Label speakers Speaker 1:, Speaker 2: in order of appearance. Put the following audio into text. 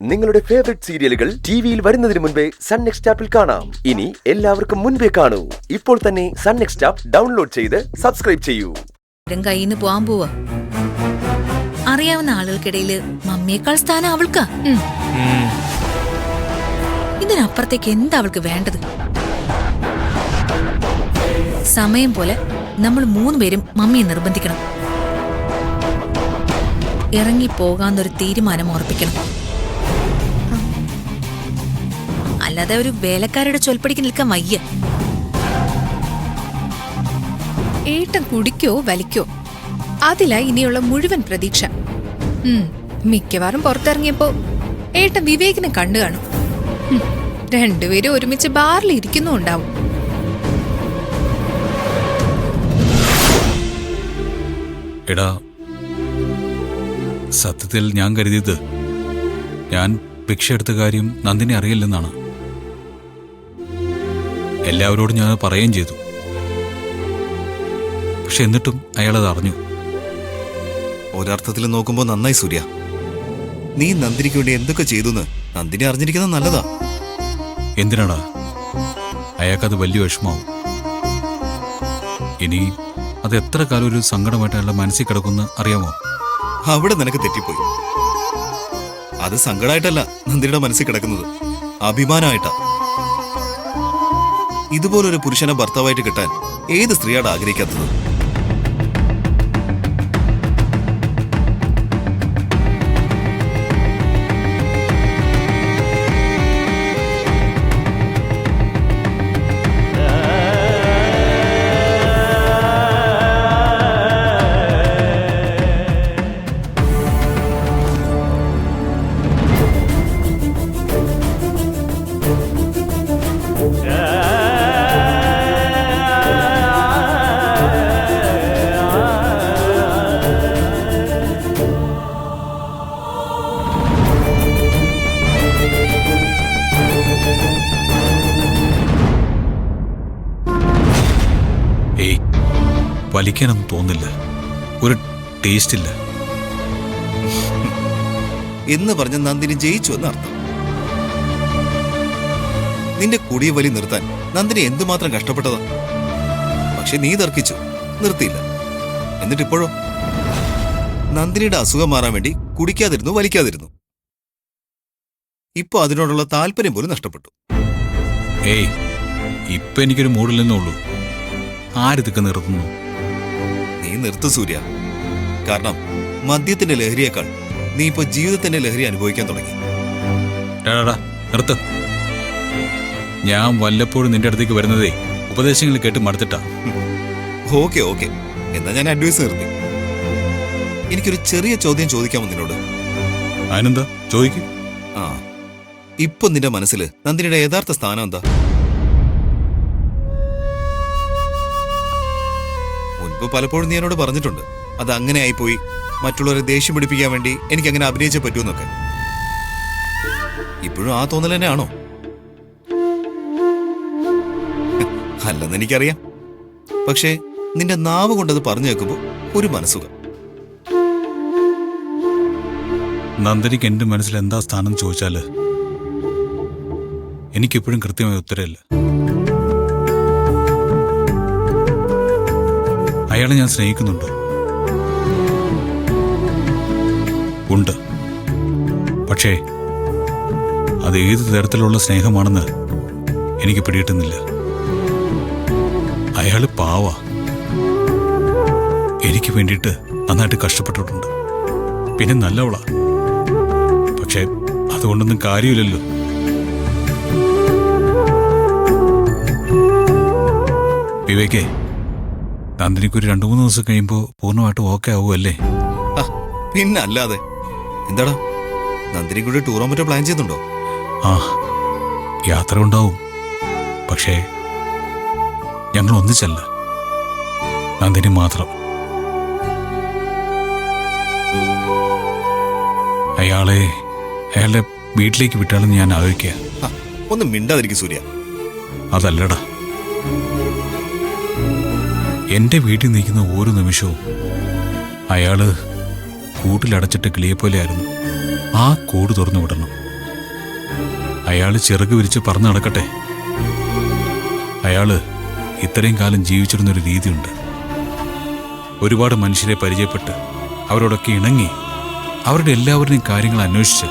Speaker 1: നിങ്ങളുടെ ഫേവറേറ്റ് സീരിയലുകൾ ടിവിയിൽ വരുന്നതിന് മുൻപേ സൺ നെക്സ്റ്റ് ആപ്പിൽ കാണാം. ഇനി എല്ലാവർക്കും മുൻപേ കാണൂ. ഇപ്പോൾ തന്നെ സൺ നെക്സ്റ്റ് ആപ്പ് ഡൗൺലോഡ് ചെയ്ത് സബ്സ്ക്രൈബ് ചെയ്യൂ.
Speaker 2: കയ്യിന്ന് പോവാൻ പോവാ. അറിയാവുന്ന ആളുകൾക്കിടയില് മമ്മിയേക്കാൾ സ്ഥാനം അവൾക്കാ. ഇതിനപ്പുറത്തേക്ക് എന്താ അവൾക്ക് വേണ്ടത്? സമയം പോലെ നമ്മൾ 3 പേരും മമ്മിയെ നിർബന്ധിക്കണം. ഇറങ്ങി പോകാന്നൊരു തീരുമാനം ഉറപ്പിക്കണം. അല്ലാതെ ഒരു വേലക്കാരുടെ ചൊൽപ്പടിക്ക് നിൽക്കാൻ വയ്യ.
Speaker 3: ഏട്ടൻ കുടിക്കോ വലിക്കോ അതിലാ ഇനിയുള്ള മുഴുവൻ പ്രതീക്ഷ. മിക്കവാറും പുറത്തിറങ്ങിയപ്പോ ഏട്ടൻ വിവേകിനെ കണ്ടു കാണും. രണ്ടുപേരും ഒരുമിച്ച് ബാറിൽ ഇരിക്കുന്നുണ്ടാവും.
Speaker 4: എടാ, സത്യത്തിൽ ഞാൻ കരുതിയത് ഞാൻ ഭിക്ഷ എടുത്ത കാര്യം നന്ദിനെ അറിയില്ലെന്നാണ്. എല്ലാവരോടും ഞാൻ പറയുകയും ചെയ്തു. പക്ഷെ എന്നിട്ടും അയാളത് അറിഞ്ഞു.
Speaker 5: ഒരർത്ഥത്തിൽ നോക്കുമ്പോ നന്നായി സൂര്യ. നീ നന്ദിനിക്ക് വേണ്ടി എന്തൊക്കെ ചെയ്തു നന്ദിനി അറിഞ്ഞിരിക്കുന്നത് നല്ലതാ.
Speaker 4: എന്തിനാടാ? അയാൾക്കത് വലിയ വിഷമാവും. ഇനി അത് എത്ര കാലം ഒരു സങ്കടമായിട്ട് അയാളുടെ മനസ്സിൽ കിടക്കുമെന്ന് അറിയാമോ?
Speaker 5: അവിടെ നിനക്ക് തെറ്റിപ്പോയി. അത് സങ്കടമായിട്ടല്ല നന്ദിനിയുടെ മനസ്സിൽ കിടക്കുന്നത്, അഭിമാനമായിട്ടാ. ഇതുപോലൊരു പുരുഷനെ ഭർത്താവായിട്ട് കിട്ടാൻ ഏത് സ്ത്രീയാണ് ആഗ്രഹിക്കാത്തത്?
Speaker 4: വലിക്കാനൊന്നും തോന്നില്ല, ഒരു ടേസ്റ്റ് ഇല്ല
Speaker 5: എന്ന് പറഞ്ഞ നന്ദിനി ജയിച്ചു എന്നർത്ഥം. നിന്റെ കുടിയ വലി നിർത്താൻ നന്ദിനി എന്തുമാത്രം കഷ്ടപ്പെട്ടതാ. പക്ഷെ നീ തർക്കിച്ചു, നിർത്തിയില്ല. എന്നിട്ടിപ്പോഴോ നന്ദിനിയുടെ അസുഖം മാറാൻ വേണ്ടി കുടിക്കാതിരുന്നു, വലിക്കാതിരുന്നു. ഇപ്പൊ അതിനോടുള്ള താല്പര്യം പോലും നഷ്ടപ്പെട്ടു.
Speaker 4: ഇപ്പൊ എനിക്കൊരു മൂഡില്ലെന്നേ ഉള്ളൂ. ആരിതൊക്കെ നിർത്തുന്നു?
Speaker 5: നീ നിർത്തു സൂര്യ. കാരണം മദ്യത്തിന്റെ ലഹരിയേക്കാൾ നീ ഇപ്പൊ ജീവിതത്തിന്റെ ലഹരി അനുഭവിക്കാൻ തുടങ്ങി.
Speaker 4: നിർത്ത്. ഞാൻ വല്ലപ്പോഴും നിന്റെ അടുത്തേക്ക് വരുന്നതേ ഉപദേശങ്ങൾ കേട്ട് മടുത്തിട്ടാ.
Speaker 5: ഓക്കെ ഓക്കെ, എന്നാ ഞാൻ അഡ്വൈസ് നിർത്തി. എനിക്കൊരു ചെറിയ ചോദ്യം ചോദിക്കാമോ നിന്നോട്?
Speaker 4: അതിനെന്താ, ചോദിക്കും.
Speaker 5: ഇപ്പൊ നിന്റെ മനസ്സിൽ നന്ദിനിയുടെ യഥാർത്ഥ സ്ഥാനം എന്താ? മുൻപ് പലപ്പോഴും നീ എന്നോട് പറഞ്ഞിട്ടുണ്ട്, അത് അങ്ങനെ ആയിപ്പോയി, മറ്റുള്ളവരെ ദേഷ്യം പിടിപ്പിക്കാൻ വേണ്ടി എനിക്ക് അങ്ങനെ അഭിനയിച്ചേ പറ്റൂന്നൊക്കെ. ഇപ്പോഴും ആ തോന്നൽ തന്നെയാണോ? അല്ലെന്ന് എനിക്കറിയാം. പക്ഷേ നിന്റെ നാവ് കൊണ്ടത് പറഞ്ഞു കേൾക്കുമ്പോ ഒരു മനസ്സുഖം.
Speaker 4: നന്ദനിക്ക് എന്റെ മനസ്സിൽ എന്താ സ്ഥാനം ചോദിച്ചാല് എനിക്കിപ്പോഴും കൃത്യമായ ഉത്തരമില്ല. അയാളെ ഞാൻ സ്നേഹിക്കുന്നുണ്ടോ? ഉണ്ട്. പക്ഷേ അത് ഏത് തരത്തിലുള്ള സ്നേഹമാണെന്ന് എനിക്ക് പിടികിട്ടുന്നില്ല. അയാള് പാവാ. എനിക്ക് വേണ്ടിയിട്ട് നന്നായിട്ട് കഷ്ടപ്പെട്ടിട്ടുണ്ട്. പിന്നെ നല്ലവളാ. പക്ഷെ അതുകൊണ്ടൊന്നും കാര്യമില്ലല്ലോ. വിവേകേ, നന്ദിനിക്കൊരു 2-3 ദിവസം കഴിയുമ്പോ പൂർണ്ണമായിട്ട് ഓക്കെ ആവുമല്ലേ?
Speaker 5: പിന്നെ അല്ലാതെ. എന്താടാ, നന്ദിനി കൂടി ടൂർ മറ്റോ പ്ലാൻ ചെയ്യുന്നുണ്ടോ?
Speaker 4: യാത്ര ഉണ്ടാവും. പക്ഷേ ഞങ്ങൾ ഒന്നിച്ചല്ല, നന്ദിനി മാത്രം. അയാളുടെ വീട്ടിലേക്ക് വിട്ടാണെന്ന് ഞാൻ ആലോചിക്കുക.
Speaker 5: ഒന്നും മിണ്ടാതിരിക്കും സൂര്യ.
Speaker 4: അതല്ലടാ, എന്റെ വീട്ടിൽ നിൽക്കുന്ന ഓരോ നിമിഷവും അയാള് കൂട്ടിലടച്ചിട്ട് കിളിയെപ്പോലെയായിരുന്നു. ആ കൂട് തുറന്നു വിടണം. അയാള് ചിറക് വിരിച്ച് പറന്ന് നടക്കട്ടെ. അയാള് ഇത്രയും കാലം ജീവിച്ചിരുന്നൊരു രീതിയുണ്ട്. ഒരുപാട് മനുഷ്യരെ പരിചയപ്പെട്ട് അവരോടൊക്കെ ഇണങ്ങി അവരുടെ എല്ലാവരുടെയും കാര്യങ്ങൾ അന്വേഷിച്ച്